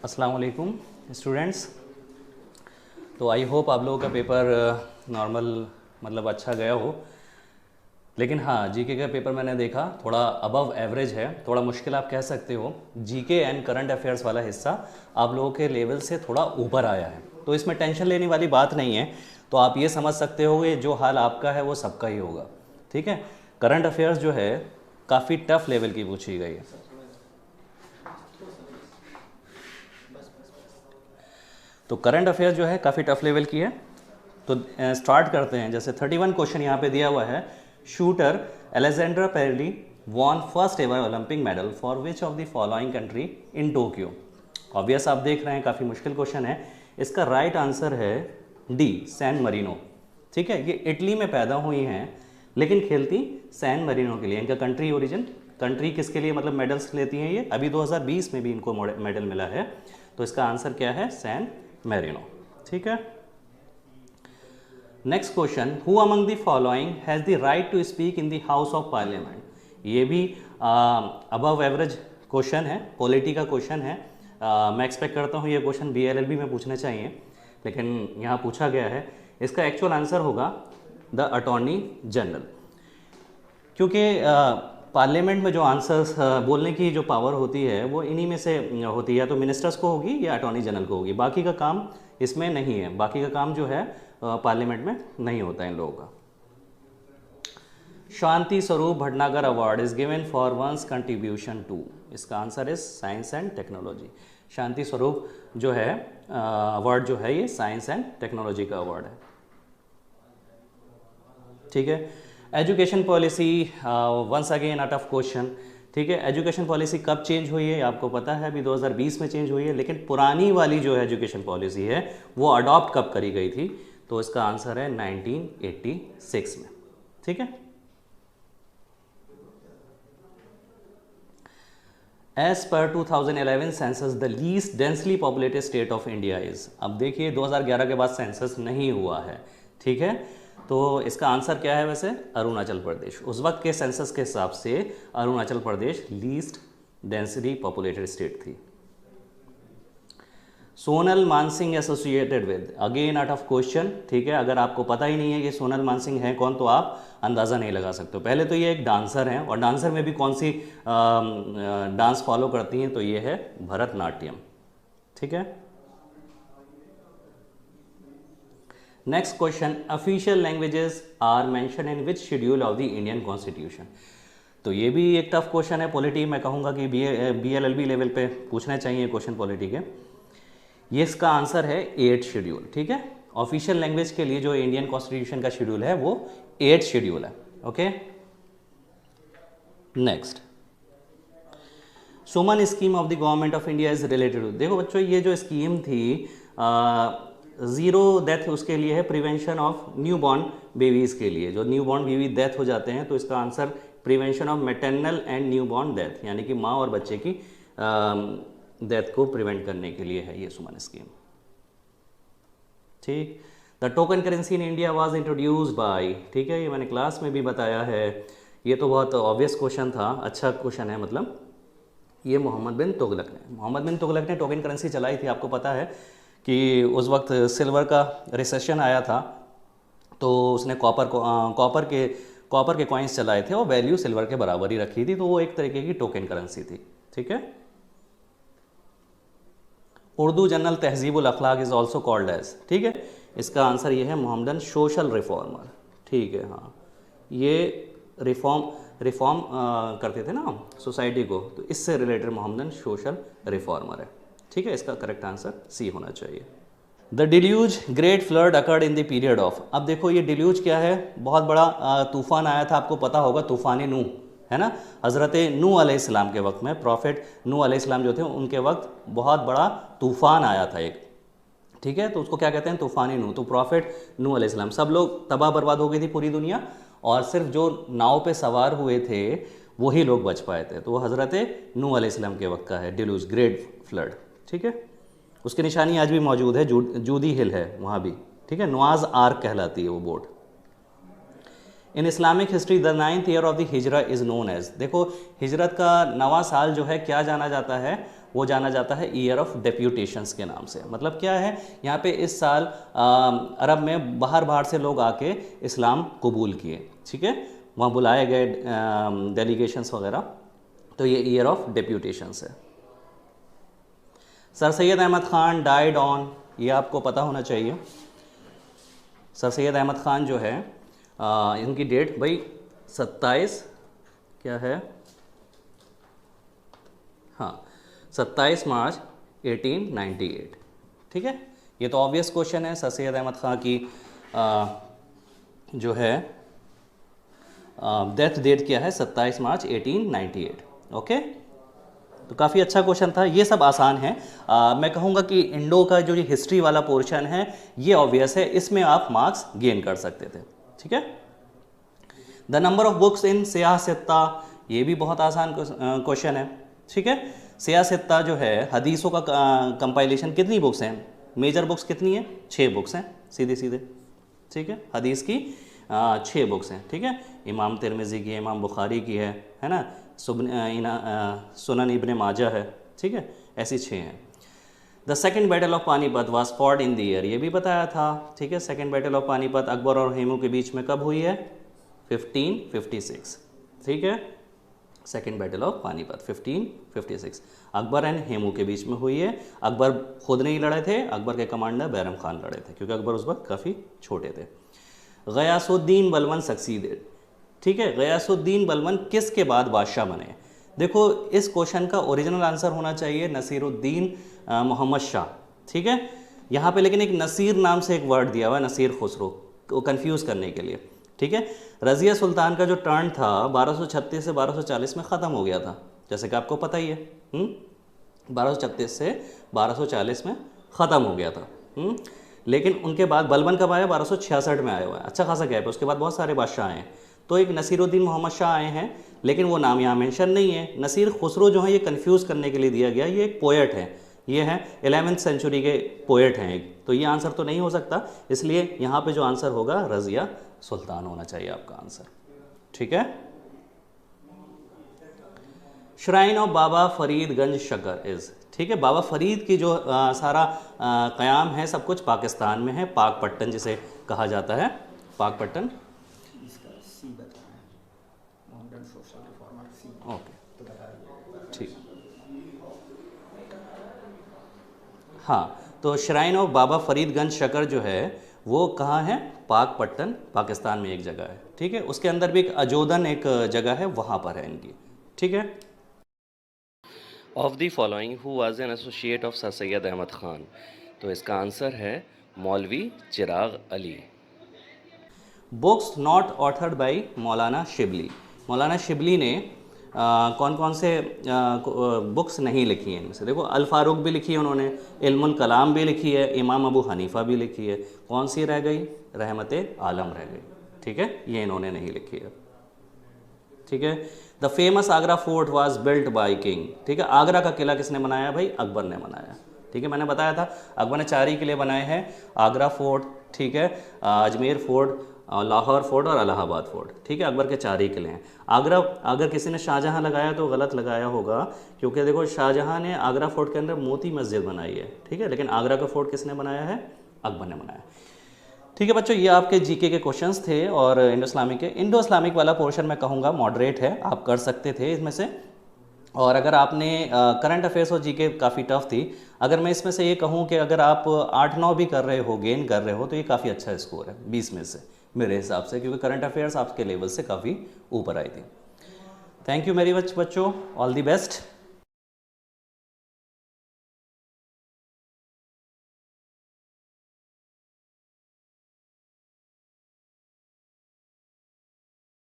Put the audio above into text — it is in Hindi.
अस्सलाम वालेकुम स्टूडेंट्स। तो आई होप आप लोगों का पेपर नॉर्मल मतलब अच्छा गया हो। लेकिन हाँ, जीके का पेपर मैंने देखा थोड़ा अबव एवरेज है, थोड़ा मुश्किल आप कह सकते हो। जीके एंड करंट अफेयर्स वाला हिस्सा आप लोगों के लेवल से थोड़ा ऊपर आया है, तो इसमें टेंशन लेने वाली बात नहीं है। तो आप ये समझ सकते हो कि जो हाल आपका है वो सबका ही होगा, ठीक है। करंट अफेयर्स जो है काफ़ी टफ लेवल की पूछी गई है। तो करंट अफेयर जो है काफ़ी टफ लेवल की है। तो स्टार्ट करते हैं। जैसे 31 क्वेश्चन यहाँ पे दिया हुआ है। Shooter Alexandra Perilli won first ever Olympic medal for which of the following country in Tokyo. Obvious आप देख रहे हैं काफ़ी मुश्किल क्वेश्चन है। इसका राइट आंसर है डी, सैन मरीनो। ठीक है, ये इटली में पैदा हुई हैं लेकिन खेलती सैन मरीनो के लिए। इनका कंट्री ओरिजिन, कंट्री किसके लिए मतलब मेडल्स लेती हैं ये, अभी 2020 में भी इनको मेडल मिला है। तो इसका आंसर क्या है, सैन मैरिनो। ठीक है। Next question, who among the following has the right to speak in the house of parliament. ये भी अबव एवरेज क्वेश्चन है, पॉलिटी का क्वेश्चन है। मैं एक्सपेक्ट करता हूँ ये क्वेश्चन BLLB में पूछने चाहिए, लेकिन यहाँ पूछा गया है। इसका एक्चुअल आंसर होगा द अटॉर्नी जनरल, क्योंकि पार्लियामेंट में जो आंसर्स बोलने की जो पावर होती है वो इन्हीं में से होती है, या तो मिनिस्टर्स को होगी या अटॉर्नी जनरल को होगी। बाकी का काम इसमें नहीं है, बाकी का काम जो है पार्लियामेंट में नहीं होता इन लोगों का। Shanti Swarup Bhatnagar award is given for one's contribution to. इसका answer is science and technology. Shanti Swarup जो है अवार्ड जो है ये साइंस एंड टेक्नोलॉजी का अवार्ड है। ठीक है। Education policy once again a tough question. ठीक है, एजुकेशन पॉलिसी कब चेंज हुई है आपको पता है, अभी 2020 में चेंज हुई है। लेकिन पुरानी वाली जो एजुकेशन पॉलिसी है वो अडॉप्ट कब करी गई थी, तो इसका आंसर है 1986 में। ठीक है। As per 2011 census the least densely populated state of India is. अब देखिए 2011 के बाद सेंसस नहीं हुआ है, ठीक है। तो इसका आंसर क्या है वैसे, अरुणाचल प्रदेश। उस वक्त के सेंसस के हिसाब से Arunachal Pradesh least densely populated state थी। Sonal Mansingh associated with, again out of question. ठीक है, अगर आपको पता ही नहीं है कि सोनल मानसिंह है कौन तो आप अंदाज़ा नहीं लगा सकते। पहले तो ये एक डांसर हैं, और डांसर में भी कौन सी डांस फॉलो करती हैं, तो ये है भरतनाट्यम। ठीक है। Next question, official languages are mention in which schedule of the Indian constitution. तो ये भी एक टफ क्वेश्चन है। पॉलिटी मैं कहूँगा कि BLLB लेवल पे पूछना चाहिए क्वेश्चन पॉलिटी के। ये इसका आंसर है 8th शेड्यूल। ठीक है, ऑफिशियल लैंग्वेज के लिए जो इंडियन कॉन्स्टिट्यूशन का शेड्यूल है वो 8th शेड्यूल है। Okay. Next, Suman scheme of the government of India is related to. देखो बच्चों, ये जो स्कीम थी ज़ीरो डेथ उसके लिए है, prevention of new born babies के लिए। जो न्यू बॉर्न बेबी डेथ हो जाते हैं तो इसका answer prevention of maternal and new born death, यानी कि माँ और बच्चे की डेथ को प्रिवेंट करने के लिए है ये सुमन स्कीम। ठीक। The token currency in India was introduced by. ठीक है, ये मैंने क्लास में भी बताया है। ये तो बहुत ऑब्वियस क्वेश्चन था, अच्छा क्वेश्चन है। मतलब ये मोहम्मद बिन तुगलक ने टोकन करेंसी चलाई थी। आपको पता है कि उस वक्त सिल्वर का रिसेशन आया था, तो उसने कॉपर के कॉइन्स चलाए थे और वैल्यू सिल्वर के बराबर ही रखी थी, तो वो एक तरीके की टोकन करेंसी थी। ठीक है। Urdu journal तहजीबुल Akhlaq is also called as. ठीक है, इसका आंसर ये है मोहम्मदन सोशल रिफॉर्मर। ठीक है, हाँ, ये रिफॉर्म करते थे ना सोसाइटी को, तो इससे रिलेटेड मोहम्मदन सोशल रिफॉर्मर है। ठीक है, इसका करेक्ट आंसर सी होना चाहिए। The deluge great flood occurred in the period of. अब देखो ये डिल्यूज क्या है, बहुत बड़ा तूफान आया था, आपको पता होगा तूफान नूह, है ना। हज़रत नूह अलैहिस्सलाम के वक्त में, प्रॉफिट नूह अलैहिस्सलाम जो थे उनके वक्त बहुत बड़ा तूफान आया था एक। ठीक है, तो उसको क्या कहते हैं, तूफान नूह। तो प्रॉफिट नूह अलैहिस्सलाम, सब लोग तबाह बर्बाद हो गई थी पूरी दुनिया, और सिर्फ जो नाव पे सवार हुए थे वही लोग बच पाए थे। तो वो हज़रत नूह अलैहिस्सलाम के वक्त का है डिल्यूज, ग्रेट फ्लड। ठीक है, उसकी निशानी आज भी मौजूद है, जूदी हिल है वहाँ भी। ठीक है, नवाज आर्क कहलाती है वो boat. In Islamic history the 9th year of the Hijra is known as. देखो हिजरत का 9वां साल जो है क्या जाना जाता है, वो जाना जाता है ईयर ऑफ डेप्यूटेशंस के नाम से। मतलब क्या है, यहाँ पे इस साल अरब में बाहर से लोग आके इस्लाम कबूल किए, ठीक है, वहाँ बुलाए गए डेलीगेशंस वगैरह, तो ये ईयर ऑफ डेप्यूटेशंस है। Sir Syed Ahmad Khan died on, ये आपको पता होना चाहिए। सर सैयद अहमद ख़ान जो है इनकी डेट भाई 27 क्या है, हाँ 27 मार्च 1898, ठीक है। ये तो ऑब्वियस क्वेश्चन है, सर सैयद अहमद ख़ान की जो है डेथ डेट क्या है, 27 मार्च 1898, ओके। तो काफ़ी अच्छा क्वेश्चन था, ये सब आसान है। मैं कहूँगा कि इंडो का जो ये हिस्ट्री वाला पोर्शन है ये ऑब्वियस है, इसमें आप मार्क्स गेन कर सकते थे, ठीक है। The number of books in सियासत्ता, ये भी बहुत आसान क्वेश्चन है, ठीक है। सियासत्ता जो है हदीसों का कंपाइलेशन, कितनी बुक्स हैं, मेजर बुक्स कितनी है, 6 बुक्स हैं सीधे सीधे, ठीक है। हदीस की 6 बुक्स हैं, ठीक है। इमाम तिरमिज़ी की है, इमाम बुखारी की है ना, सुनन इब्न माजा है, ठीक है, ऐसी 6 हैं। The second battle of Panipat was fought in the year, ये भी बताया था, ठीक है। Second battle of Panipat Akbar और हेमू के बीच में कब हुई है, 1556, ठीक है। Second battle of Panipat 1556 Akbar and Hemu के बीच में हुई है। अकबर खुद नहीं लड़े थे, अकबर के कमांडर बैरम खान लड़े थे, क्योंकि अकबर उस वक्त काफ़ी छोटे थे। गयासुद्दीन बलबन सक्सीडेड, ठीक है। गयासुद्दीन बलबन किसके बाद बादशाह बने? देखो इस क्वेश्चन का ओरिजिनल आंसर होना चाहिए नसीरुद्दीन मोहम्मद शाह, ठीक है। यहाँ पे लेकिन एक नसीर नाम से एक वर्ड दिया हुआ है, नसीर खुसरो, को कन्फ्यूज़ करने के लिए, ठीक है। रज़िया सुल्तान का जो टर्न था 1236 से 1240 में ख़त्म हो गया था, जैसे कि आपको पता ही है। 1236 से 1240 में ख़त्म हो गया था। लेकिन उनके बाद बलबन कब आया, 1266 में आया हुआ है, अच्छा खासा गैप है। उसके बाद बहुत सारे बादशाह आए हैं, तो एक नसीरुद्दीन मोहम्मद शाह आए हैं, लेकिन वो नाम यहाँ मेंशन नहीं है। नसीर खुसरो जो है ये कंफ्यूज करने के लिए दिया गया, ये एक पोएट है, ये है 11वीं सेंचुरी के पोएट हैं एक, तो ये आंसर तो नहीं हो सकता, इसलिए यहाँ पे जो आंसर होगा रज़िया सुल्तान होना चाहिए आपका आंसर, ठीक है। Shrine of Baba Faridganj Shankar is, ठीक है। बाबा फरीद की जो सारा क़याम है सब कुछ पाकिस्तान में है, पाकपट्टन जिसे कहा जाता है, पाकपट्टन, ओके ठीक, हाँ। तो श्राइन ऑफ बाबा फरीदगंज शकर जो है वो कहाँ है, पाकपट्टन पाकिस्तान में एक जगह है, ठीक है। उसके अंदर भी एक अजोदन एक जगह है, वहाँ पर है इनकी, ठीक है। Of the following who was an associate of sir Syed Ahmad Khan, तो इसका आंसर है Maulvi Chirag Ali. Books not authored by Maulana Shibli, मौलाना शिबली ने कौन कौन से बुक्स नहीं लिखी हैं इनमें से? देखो अल फारूक भी लिखी है उन्होंने, इल्मुल कलाम भी लिखी है, इमाम अबू हनीफ़ा भी लिखी है, कौन सी रह गई, रहमत आलम रह गई, ठीक है, ये इन्होंने नहीं लिखी है, ठीक है। The famous Agra fort was built by king, ठीक है। आगरा का किला किसने बनाया भाई, अकबर ने बनाया, ठीक है। मैंने बताया था अकबर ने 4 ही किले बनाए हैं, आगरा फोर्ट, ठीक है, अजमेर फोर्ट, लाहौर फोर्ट और इलाहाबाद फोर्ट, ठीक है। अकबर के 4 ही किले हैं। आगरा अगर किसी ने शाहजहां लगाया तो गलत लगाया होगा, क्योंकि देखो शाहजहां ने आगरा फोर्ट के अंदर मोती मस्जिद बनाई है, ठीक है, लेकिन आगरा का फोर्ट किसने बनाया है, अकबर ने बनाया, ठीक है। बच्चों ये आपके जीके के क्वेश्चंस थे और इंडो इस्लामिक वाला पोर्शन मैं कहूँगा मॉडरेट है, आप कर सकते थे इसमें से। और अगर आपने करंट अफेयर्स और जीके काफ़ी टफ थी, अगर मैं इसमें से ये कहूँ कि अगर आप 8-9 भी कर रहे हो, गेन कर रहे हो, तो ये काफ़ी अच्छा स्कोर है 20 में से मेरे हिसाब से, क्योंकि करंट अफेयर्स आपके लेवल से काफ़ी ऊपर आई थी। थैंक यू मेरी बच्चों, ऑल दी बेस्ट।